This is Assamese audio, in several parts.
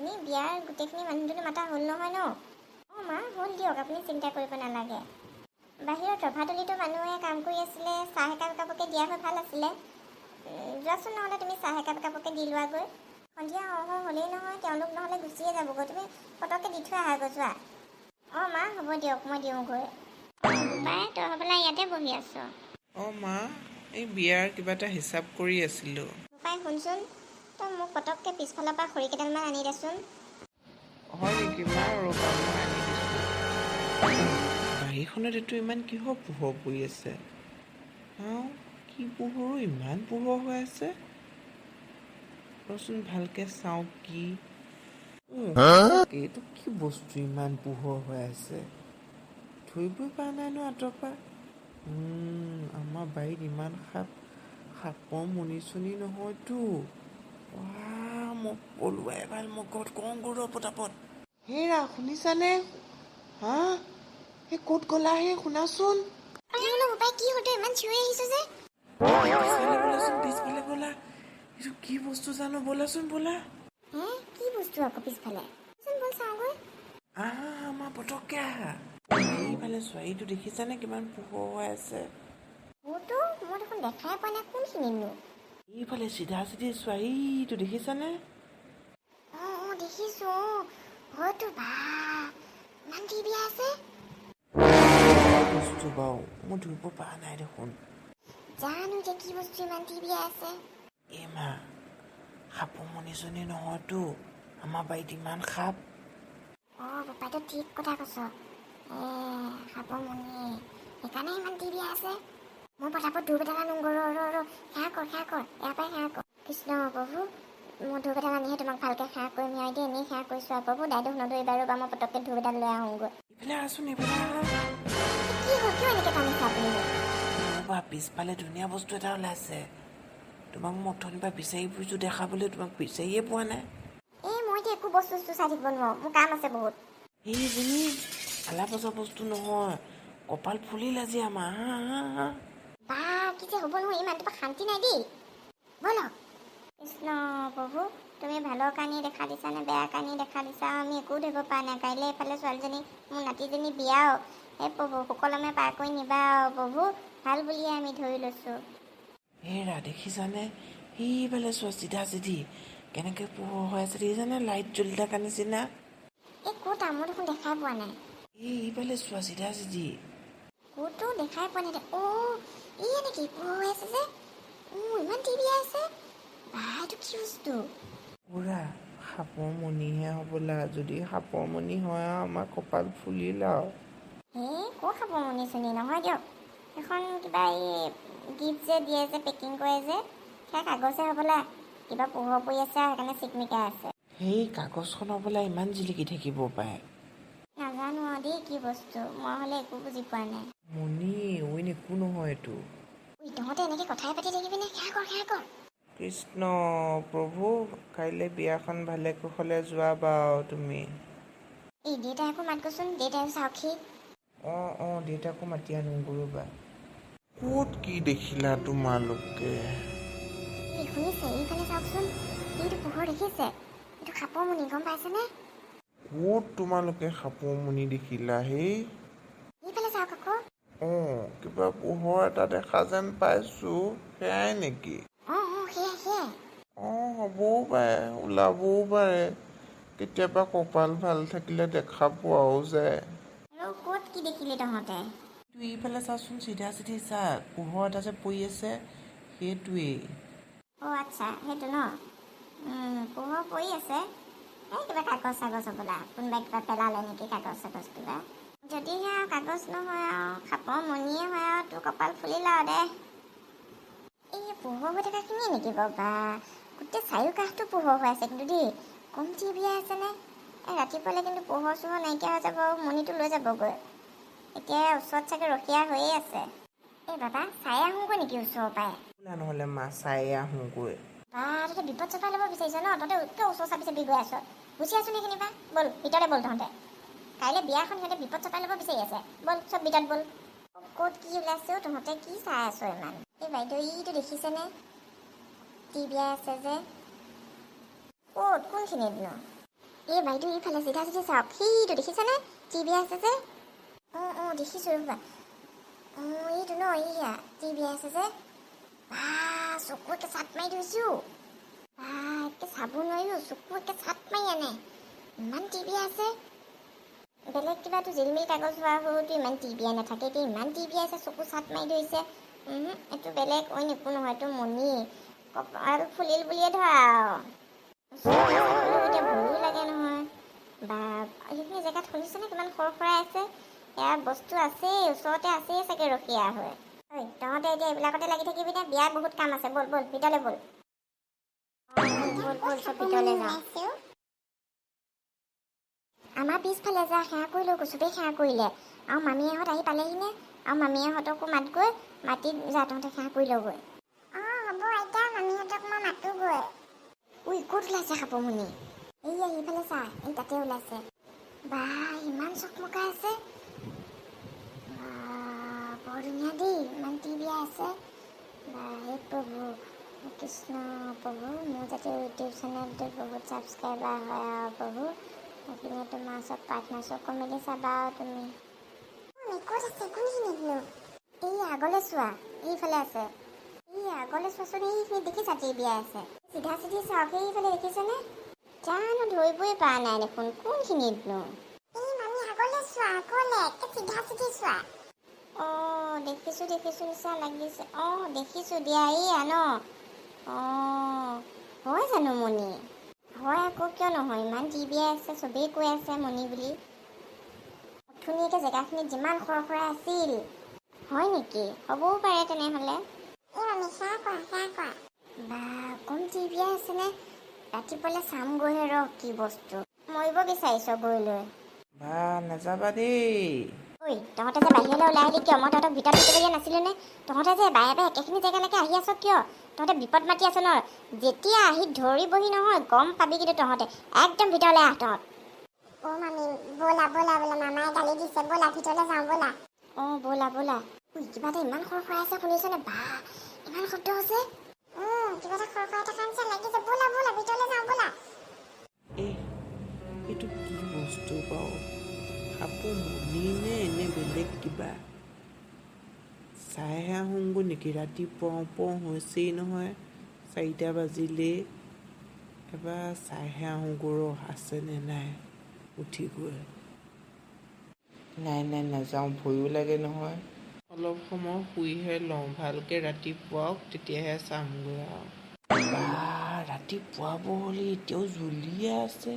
আপুনি বিয়াৰ গোটেইখিনি মানুহজনী মাতা হ'ল নহয় ন? অঁ মা, হ'ল দিয়ক, আপুনি চিন্তা কৰিব নালাগে। বাহিৰত ৰভাতলিতো মানুহে কাম কৰি আছিলে, চাহ একাপ একাপকে দিয়া হৈ ভাল আছিলে। যোৱাচোন নহ'লে তুমি চাহ একাপ একাপকে দি লোৱাগৈ। সন্ধিয়া হ'লেই নহয়, তেওঁলোক নহ'লে গুচিয়ে যাবগৈ। তুমি পটককৈ দি থৈ আহাগৈ যোৱা। অঁ মা, হ'ব দিয়ক, মই দিওঁগৈ। পাই তই হ'বলা ইয়াতে বহি আছ। অঁ মা, এই বিয়াৰ কিবা এটা হিচাপ কৰি আছিলোঁ। পাই শুনচোন, তই মোক পটককৈ পিছফালৰ পৰা খৰি কেইডালমান আনি দেচোন। হয় নেকি মা? ৰ'বা মই আনি দিছোঁ। বাৰীখনত এইটো ইমান কিহৰ পোহৰ পৰি আছে? কি পোহৰো ইমান পোহৰ হৈ আছে? ৰচোন ভালকৈ চাওঁ কি। এইটো কি বস্তু ইমান পোহৰ হৈ আছে? ধৰিবই পৰা নাই ন আঁতৰৰ পৰা। আমাৰ বাৰীত ইমান সাপৰ মনি চনি নহয়তো। মই পলোৱাই ভাল, মই ঘৰত কওঁ গৰু পতাপত। হেৰা শুনিছানে? সেই ক'ত গ'লা? শুনাচোন। কি হ'ল তই ইমান চিঞৰি আহিছ যে? পিছফালে ব'লা। এইটো কি বস্তু জানো? ব'লাচোন ব'লা। কি বস্তু আকৌ পিছফালে? বল চাওঁগৈ। আমাৰ পটককৈ আহা। এইফালে চোৱাৰীটো দেখিছানে কিমান পোহৰ হৈ আছে? মোৰতো মই দেখোন দেখাই পোৱা নাই, কোনখিনিতনো? এইফালে চিধা চিধি চোৱাৰীটো দেখিছানে? অঁ দেখিছো। হয়তো বা ইমান টিভি আছে। বস্তু বাৰু মই ধৰিব পৰা নাই দেখোন। জানো এতিয়া কি বস্তু ইমান টিভি আছে। মা, সাপৰ মনিচনি নহয়তো, আমাৰ বাৰীত ইমান সাপ। অঁ পাপাইতো ঠিক কথা কৈছ। সাপৰ মনি, সেইকাৰণে ইমান টিভি আছে। মই পটাপট ধূপ এটা আনো। সেয়া কৰ ইয়াৰ পৰাই সেৱা কৰ। কৃষ্ণ প্ৰভু, মই ধূপ এটা আনিহে তোমাক ভালকৈ সেৱা কৰিম। এতিয়া এনেই সেৱা কৰিছোঁ আৰু প্ৰভু, দাইদেউ নধৰিবা ৰ'বা, মই পটককৈ ধূপ এটা লৈ আহোঁগৈ। এইফালে আহা। কি হ'ল, কিয় এনেকৈ টানিছা আপুনি? ৰ'বা, পিছফালে ধুনীয়া বস্তু এটা ওলাইছে। তোমাক মই অথনিৰ পৰা বিচাৰি ফুৰিছোঁ দেখাবলৈ, তোমাক বিচাৰিয়ে পোৱা নাই। মই এতিয়া একো বস্তু চাই থাকিব নোৱাৰোঁ, মোৰ কাম আছে বহুত। এইজনী আলা পচা বস্তু নহয়, কপাল ফুলিল আজি আমাৰ। বা কি যে হ'ব নহয়, ইমান তোমাৰ শান্তি নাই দেই। ব'লক। কৃষ্ণ প্ৰভু, তুমি ভালৰ কাৰণে দেখা দিছা নে বেয়া কাৰণে দেখা দিছা, আমি একো ধৰিব পৰা নাই। কাইলৈ এইফালে ছোৱালীজনী, মোৰ নাতিজনী বিয়াও। প্ৰভু সুকলমে পাৰ কৰি নিবা আৰু প্ৰভু, ভাল বুলিয়ে আমি ধৰি লৈছোঁ। হেৰা দেখিছানে? সেইফালে চোৱা চিধা চিধি কেনেকৈ পোহৰ হৈ আছে দেখিছানে? লাইট জ্বলি থকা নিচিনা। ক'ত? মই দেখোন দেখাই পোৱা নাই। এইফালে চোৱা চিধা চিধি। ক'তো দেখাই পোৱা নাই। নেকি পোহৰ হৈ আছে যে? ইমান টিভি আছে। বা এইটো কি বস্তু? পুৰা সাপৰ মনিহে হ'বলা। যদি সাপৰ মনি হয় আৰু আমাৰ কপাল ফুলিল আৰু। ক'ত সাপৰ মনি চনি নহয় দিয়ক। এখন কিবা গিফ্ট যে দিয়ে যে, পেকিং কৰে যে, সেয়া কাগজে হ'বলা। কিবা পোহৰ পৰি আছে আৰু সেইকাৰণে চিকমিকাই আছে। সেই কাগজখন হ'বলা ইমান জিলিকি থাকিব পাৰে। নাজানো আৰু দেই কি বস্তু, মই হ'লে একো বুজি পোৱা নাই। মনি অইন একো নহয় এইটো। তহঁতে এনেকৈ কথাই পাতি থাকিবি নে? সেয়া কৰ। কৃষ্ণ প্ৰভু, কাইলৈ বিয়াখন ভালে কুশলে যোৱা বাৰু তুমি। দেউতাকো মাতগৈচোন, দেউতাই চাওকহি। অঁ দেউতাকো মাতি আনো ৰ'বা। ক'ত কি দেখিলা তোমালোকে? শুনিছে? এইফালে চাওকচোন, এইটো পোহৰ দেখিছে? এইটো সাপৰ মনি, গম পাইছেনে? ক'ত তোমালোকে সাপৰ মনি দেখিলা হেই? এইফালে চাওক আকৌ। কিবা পোহৰ এটা দেখা যেন পাইছোঁ, সেয়াই নেকি? সেয়াই। হ'বও পাৰে, ওলাবও পাৰে। কেতিয়াবা কপাল ভাল থাকিলে দেখা পোৱাও যায়। আৰু ক'ত কি দেখিলি তহঁতে? এইফালে চাচোন, চিধা চিধি চা, পোহৰ এটা যে পৰি আছে, সেইটোৱেই। আচ্ছা, সেইটো ন? পোহৰ পৰি আছে। কিবা কাগজ চাগজ হ'বলা, কোনোবাই কিবা পেলালে নেকি কাগজ চাগজ কিবা। যদিহে আৰু কাগজ নহয় আৰু সাপৰ মনিয়ে হয় আৰু তোৰ কপাল ফুলিল আৰু দে। পোহৰ হৈ থকাখিনিয়ে নেকি বাৰু? বা গোটেই চাৰিওকাষটো পোহৰ হৈ আছে কিন্তু দেই। কম টিভিয়ে আছেনে? ৰাতিপুৱালে কিন্তু পোহৰ চোহৰ নাইকিয়া হৈ যাব আৰু মনিটো লৈ যাবগৈ। এতিয়া ওচৰত চাগে ৰখীয়া হৈয়ে আছে। বাবা, চাই আহোঁগৈ নেকি ওচৰৰ পৰাই? নহ'লে মা চাই আহোঁগৈ। তহঁতে বিপদ চপাই ল'ব বিচাৰিছ ন? তহঁতে কিয় ওচৰ চাপি গৈ আছ? গুচি আছোন এইখিনিৰ পৰা। ব'ল ভিতৰতে ব'ল তহঁতে। কাইলৈ বিয়াখন সিহঁতে বিপদ চপাই ল'ব বিচাৰি আছে। ব'ল চব ভিতৰত ব'ল। ক'ত কি ওলাইছে? তহঁতে কি চাই আছ ইমান? বাইদেউ, ইটো দেখিছেনে? টিভি আছে যে। কোনখিনিতনো? এই বাইদেউ এইফালে চিধা চিধি চাওক, সেইটো দেখিছেনে টিভি আছে যে? অঁ দেখিছোঁ ৰ'বা। এইটো ন, এইয়া টিভি আছে যে। চকু একে চাট মাৰি ধৰিছোঁ। একে চাব নোৱাৰিও, চকু একে চাট মাৰি আনে, ইমান টিভি আছে। বেলেগ কিবাটো জিলমিল কাগজ হোৱা সৰুটো ইমান টিভিয়ে নাথাকে, এতিয়া ইমান টিভি আছে, চকু চাট মাৰি ধৰিছে। এইটো বেলেগ অইন একো নহয়, এইটো মণি। কপাল ফুলিল বুলিয়ে ধৰা আৰু এতিয়া ভয়ো লাগে নহয়। বা সেইখিনি জেগাত শুনিছেনে কিমান খৰখৰাই আছে? এয়া বস্তু আছেই, ওচৰতে আছেই চাগে ৰখীয়া হৈ। ঐ তহঁতে এতিয়া এইবিলাকতে লাগি থাকিবি নে? বিয়াত বহুত কাম আছে, ব'ল ব'ল ভিতৰলৈ ব'ল। ব'ল চব ভিতৰলৈ যাওঁ। আমাৰ পিছফালে যা, সেৱা কৰি লৈ চবেই সেৱা কৰিলে। আৰু মামীহঁত আহি পালেহিনে? আৰু মামীহঁতকো মাতগৈ, মাতি যা তহঁতে সেৱা কৰি লগৈ। হ'ব আইতা, মামীহঁতক মই মাতোগৈ। ক'ত ওলাইছে সাপমণি? এইয়া সেইফালে চা, এই তাতে ওলাইছে। বা ইমান চকমকাই আছে। বৰ ধুনীয়া দেই, ইমান টিভি আছে। বা হে প্ৰভু কৃষ্ণ প্ৰভু, মোৰ যাতে ইউটিউব চেনেলটোত বহুত ছাবস্ক্ৰাইবাৰ হয় আৰু প্ৰভু। সেইখিনি তোমাৰ চব প্ৰাৰ্থনা চকু মেলি চাবা আৰু তুমি। ক'ত আছে কোনখিনিতনো? এই আগলৈ চোৱা, এইফালে আছে। এই আগলৈ চোৱাচোন, এইখিনি দেখিছা টিভি আছে। চিধা চিধি চাওক, এইফালে দেখিছেনে? জানো ধৰিবই পৰা নাই দেখোন, কোনখিনিতনো? এই মামী আগলৈ চোৱা, আগলৈ একে চিধা চিধি চোৱা। দেখিছোঁ নিচা লাগিছে। দেখিছোঁ দিয়া, এইয়া ন? হয় জানো মণি? হয় আকৌ, কিয় নহয়, ইমান টিভি আছে, চবেই কৈ আছে মণি বুলি। ধুনীয়াকৈ জেগাখিনিত যিমান খৰখৰাই আছিল। হয় নেকি? হ'বও পাৰে তেনেহ'লে। বা কম টিভি আছেনে? ৰাতিপুৱালে চামগৈহে ৰ কি বস্তু। মৰিব বিচাৰিছ গৈ লৈ। বা নাযাবা দেই। ঐ তহঁতে যে বাহিৰলৈ ওলাই আহিলি কিয়? মই তহঁতক ভিতৰত থাকিবলগীয়া নাছিলোঁ নে? তহঁতে যে বাৰে বাৰে একেখিনি জেগালৈকে আহি আছ কিয়? তহঁতে বিপদ মাতি আছ ন? যেতিয়া আহি ধৰিবহি নহয় গম পাবি কিন্তু তহঁতে। একদম ভিতৰলৈ আহ তহঁত। মামী ব'লা মামাই গালি দিছে, ব'লা ভিতৰলৈ যাওঁ ব'লা। ব'লা। কিবা এটা ইমান খৰখৰাই আছে, শুনিছনে? বা ইমান শব্দ হৈছে। কিবা এটা খৰখৰাই থকা নিচিনা লাগিছে, ব'লা ভিতৰলৈ যাওঁ ব'লা। এইটো কি বস্তু বাৰু? সাপমণি নে এনে বেলেগ কিবা? চাইহে আহোঁগৈ নেকি? ৰাতি পওঁ হৈছেই নহয়, 4টা বাজিলেই। এবাৰ চাইহে আহোঁগৈ আছেনে নাই, উঠি গৈ। নাই নাযাওঁ, ভয়ো লাগে নহয়। অলপ সময় শুইহে লওঁ, ভালকৈ ৰাতিপুৱাওক তেতিয়াহে চামগৈ আৰু। বা ৰাতিপুৱাব হ'লে এতিয়াও জ্বলিয়ে আছে।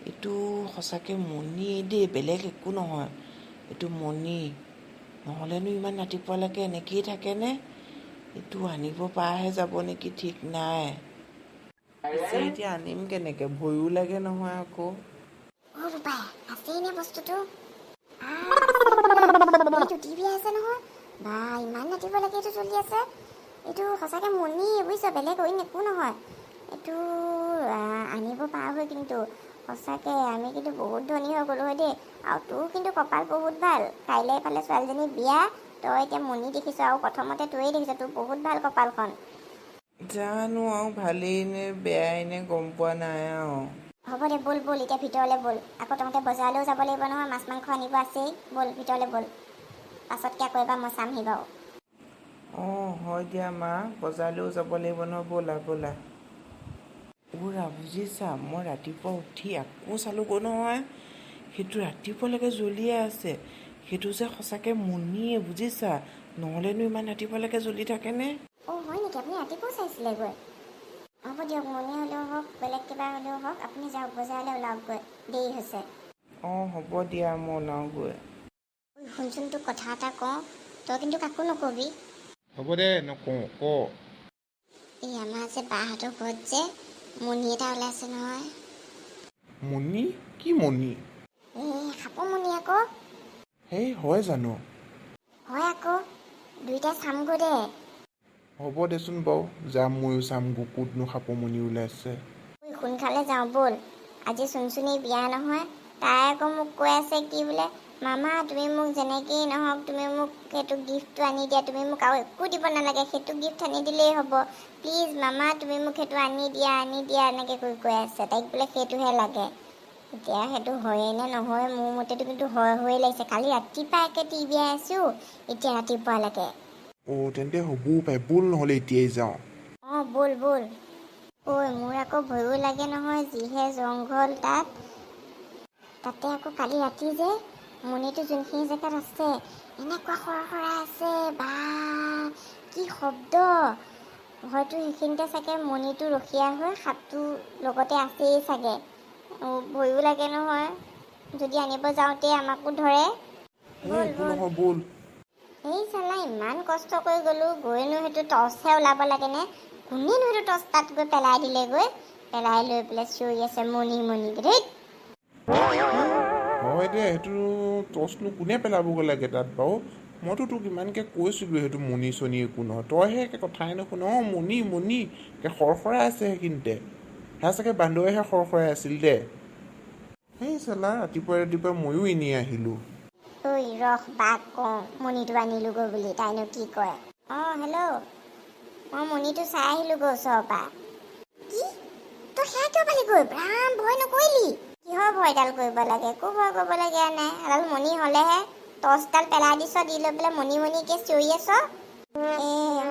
এইটো সঁচাকৈ মণিয়ে দেই, বেলেগ একো নহয়। এইটো মণি, নহ'লেনো ইমান ৰাতিপুৱালৈকে এনেকেই থাকেনে? এইটো আনিব পৰাহে যাব নেকি, ঠিক নাই। পিছে এতিয়া আনিম কেনেকৈ? ভয়ো লাগে নহয় আকৌ। ৰূপাই আছেই নে বস্তুটো? এইটো টিভি আছে নহয়। বা ইমান ৰাতিপুৱালৈকে এইটো চলি আছে। এইটো সঁচাকৈ মণি বুজিছ, বেলেগ অইন একো নহয়। এইটো আনিব পৰা হয় কিন্তু সঁচাকৈ আমি কিন্তু বহুত ধনী হৈ গ'লোঁ হয় দেই। আৰু তোৰ কিন্তু কপাল বহুত ভাল, কাইলৈ এইফালে ছোৱালীজনী বিয়া, তই এতিয়া মণি দেখিছ আৰু প্ৰথমতে তয়েই দেখিছ, তোৰ বহুত ভাল কপালখন। জানো আৰু ভালেই নে বেয়াই নে গম পোৱা নাই আৰু। হ'ব দে ব'ল এতিয়া ভিতৰলৈ ব'ল। আকৌ তহঁতে বজাৰলৈও যাব লাগিব নহয়, মাছ মাংস আনিব আছেই। ব'ল ভিতৰলৈ ব'ল, পাছতকৈ আকৌ এবাৰ মই চামহি বাৰু। হয় দিয়া মা, বজাৰলৈও যাব লাগিব নহয়, ব'লা। বুজিছা, মই ৰাতিপুৱা উঠি আকৌ চালোগৈ নহয়, সেইটো ৰাতিপুৱালৈকে জ্বলিয়ে আছে। সেইটো যে সঁচাকৈ মণিয়ে বুজিছা, নহ'লেনো ইমান ৰাতিপুৱালৈকে জ্বলি থাকেনে? হয় নেকি? আপুনি ৰাতিপুৱাও চাইছিলেগৈ? হ'ব দিয়ক, মণি হ'লেও হওক, বেলেগ কিবা হ'লেও হওক, আপুনি যাওক বজাৰলৈ ওলাওকগৈ, দেৰি হৈছে। হ'ব দিয়া, মই ওলাওঁগৈ। শুনচোন তোক কথা এটা কওঁ, তই কিন্তু কাকো নকবি। হ'ব দে, নকওঁ, ক। এই আমাৰ যে বাহঁতৰ ঘৰত যে মণি এটা ওলাইছে নহয়। মণি? কি মণি? সাপমণি আকৌ। হয় জানো? হয় আকৌ, দুইটাই চামগৈ দে। হ'ব দেচোন বাৰু, যাম ময়ো চামগৈ, ক'তনো সাপমণি ওলাইছে। সোনকালে যাওঁ ব'ল, আজি চুনচুনিৰ বিয়া নহয়। তাই আকৌ মোক কৈ আছে কি বোলে, মামা তুমি মোক যেনেকেই নহওক তুমি মোক সেইটো গিফ্টটো আনি দিয়া, তুমি মোক আৰু একো দিব নালাগে, সেইটো গিফ্ট আনি দিলেই হ'ব, প্লিজ মামা তুমি মোক সেইটো আনি দিয়া এনেকৈ কৈ আছে। তাইক বোলে সেইটোহে লাগে। এতিয়া সেইটো হয়ে নে নহয় মোৰ মতেতো কিন্তু হৈয়ে লাগিছে। কালি ৰাতিপুৱা একে টিভিয়াই আছোঁ, এতিয়া ৰাতিপুৱালৈকে। তেন্তে হ'বও পাৰে, ব'ল নহ'লে এতিয়াই যাওঁ। ব'ল ব'ল। ঐ মোৰ আকৌ ভয়ো লাগে নহয়, যিহে জংঘল তাতে আকৌ কালি ৰাতি যে মণিটো যোনখিনি জেগাত আছে এনেকুৱা সৰসৰাই আছে, বা কি শব্দ। হয়তো সেইখিনিতে চাগে মণিটো ৰখীয়া হৈ সাপটো লগতে আছেই চাগে। ভয়ো লাগে নহয়, যদি আনিব যাওঁতে আমাকো ধৰে। ব'ল একো ব'ল। নহয়, ব'ল। এই চালা ইমান কষ্ট কৰি গ'লোঁ, গৈনো সেইটো টৰ্চহে ওলাব লাগেনে? কোনেনো সেইটো টৰ্চ তাত গৈ পেলাই দিলেগৈ, পেলাই লৈ পেলাই চিঞৰি আছে মণি ধেইত। হয় দে, সেইটো টৰ্চনো কোনে পেলাবগৈ লাগে তাত বাৰু? মইতো তোক ইমানকৈ কৈছিলোঁ সেইটো মণি চণি একো নহয়, তইহে একে কথাই নুশুন। মণি একে সৰসৰাই আছে সেইখিনিতে। সেয়া চাগে বান্দৰেহে সৰসৰাই আছিল দে। সেই চালা ৰাতিপুৱাই ময়ো এনেই আহিলোঁ। ঐ ৰহ বাক কওঁ মণিটো আনিলোগৈ বুলি, তাইনো কি কয়। হেল্ল', মই মণিটো চাই আহিলোগৈ ওচৰৰ পৰা। কি? তই সেয়া কিয় পালিগৈ? ৰাম, ভয় নকৰিলি? কিহৰ ভয়ডাল কৰিব লাগে? একো ভয় কৰিব লগীয়া নাই, এডাল মণি হ'লেহে। টৰ্চডাল পেলাই দিছ, দি লৈ পেলাই মণিকে চিঞৰি আছ।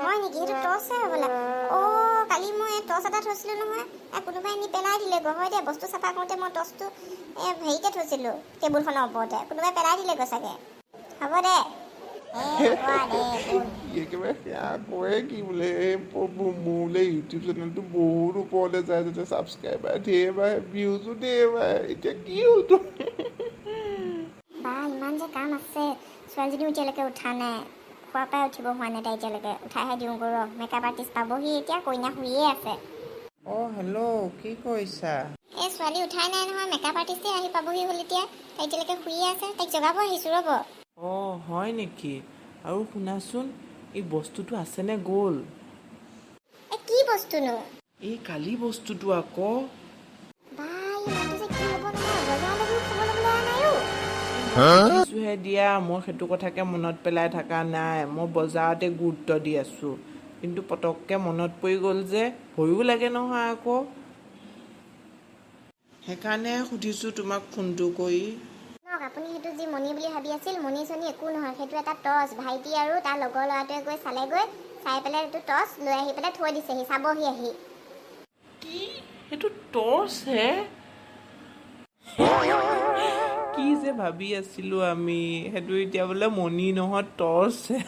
হয় নেকি? সেইটো টৰ্চহে হ'বলা। কালি মই টৰ্চ এটা থৈছিলোঁ নহয়, কোনোবাই নি পেলাই দিলেগৈ। হয় দে, বস্তু চাফা কৰোঁতে মই টৰ্চটো হেৰিতে থৈছিলোঁ, টেবুলখনৰ ওপৰতে। কোনোবাই পেলাই দিলেগৈ চাগে। হ'ব দে। একেবাৰে সেয়া কয়ে কি বোলে, এই মোৰলে ইউটিউব চেনেলটো বহুত ওপৰলৈ যায়, যাতে ছাবস্ক্ৰাইবাৰ ধেৰ বাঢ়ে, ভিউজো ধেৰ বাঢ়ে। এতিয়া কি হ'ল তোৰ? বা ইমান যে কাম আছে, ছোৱালীজনীও এতিয়ালৈকে উঠা নাই। খোৱাৰ পৰাই উঠিব হোৱা নাই তাই এতিয়ালৈকে। উঠাইহে দিওঁগৈ ৰ। মেকআপ আৰ্টিষ্ট পাবহি এতিয়া, কইনা শুইয়ে আছে। হেল্ল', কি কৰিছা? এই ছোৱালী উঠাই নাই নহয়, মেকআপ আৰ্টিষ্টে আহি পাবহি হ'ল এতিয়া। তাই এতিয়ালৈকে শুইয়ে আছে, তাইক জগাব আহিছোঁ ৰ'ব। হয় নেকি? আৰু শুনাচোন, এই বস্তুটো আছেনে গ'ল? কি বস্তুনো? এই কালি বস্তুটো আকৌ। সুধিছোহে দিয়া, মই সেইটো কথাকে মনত পেলাই থকা নাই। মই বজাৰতে গুৰুত্ব দি আছোঁ, কিন্তু পটককৈ মনত পৰি গ'ল যে, ভয়ো লাগে নহয় আকৌ। সেইকাৰণে সুধিছোঁ তোমাক ফোনটো কৰি। আপুনি সেইটো যি মণি বুলি ভাবি আছিল, মণি চণি একো নহয়, সেইটো এটা টৰ্চ। ভাইটি আৰু তাৰ লগৰ ল'ৰাটোৱে গৈ চালেগৈ, চাই পেলাই সেইটো টৰ্চ লৈ আহি পেলাই থৈ দিছেহি, চাবহি আহি। কি? সেইটো টৰ্চ হে? কি যে ভাবি আছিলোঁ আমি, সেইটো এতিয়া বোলে মণি নহয় টৰ্চ হে।